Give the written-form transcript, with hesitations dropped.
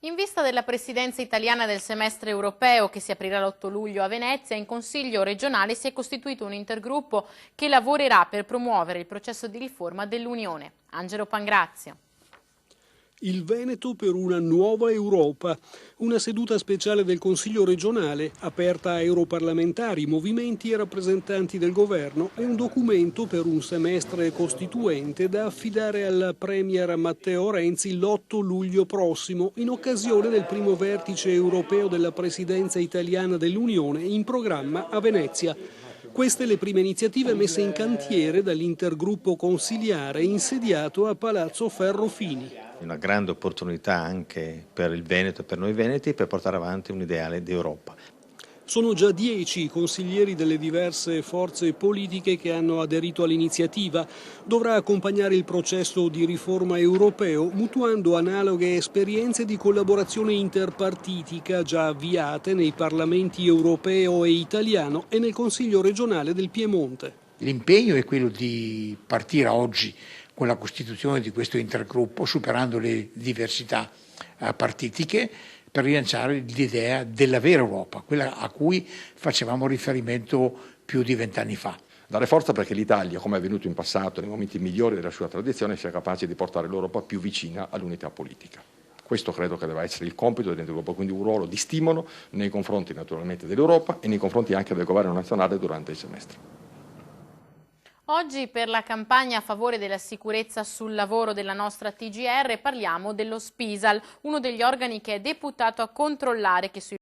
In vista della presidenza italiana del semestre europeo che si aprirà l'8 luglio a Venezia, in Consiglio regionale si è costituito un intergruppo che lavorerà per promuovere il processo di riforma dell'Unione. Angelo Pangrazio. Il Veneto per una nuova Europa, una seduta speciale del Consiglio regionale aperta a europarlamentari, movimenti e rappresentanti del governo e un documento per un semestre costituente da affidare al Premier Matteo Renzi l'8 luglio prossimo in occasione del primo vertice europeo della presidenza italiana dell'Unione in programma a Venezia. Queste le prime iniziative messe in cantiere dall'intergruppo consiliare insediato a Palazzo Ferrofini. Una grande opportunità anche per il Veneto e per noi veneti per portare avanti un ideale di Europa. Sono già 10 i consiglieri delle diverse forze politiche che hanno aderito all'iniziativa. Dovrà accompagnare il processo di riforma europeo, mutuando analoghe esperienze di collaborazione interpartitica già avviate nei parlamenti europeo e italiano e nel Consiglio regionale del Piemonte. L'impegno è quello di partire oggi con la costituzione di questo intergruppo, superando le diversità partitiche, per rilanciare l'idea della vera Europa, quella a cui facevamo riferimento più di 20 anni fa. Dare forza perché l'Italia, come è avvenuto in passato, nei momenti migliori della sua tradizione, sia capace di portare l'Europa più vicina all'unità politica. Questo credo che deve essere il compito dell'Europa, quindi un ruolo di stimolo nei confronti naturalmente dell'Europa e nei confronti anche del governo nazionale durante il semestre. Oggi per la campagna a favore della sicurezza sul lavoro della nostra TGR parliamo dello SPISAL, uno degli organi che è deputato a controllare che sui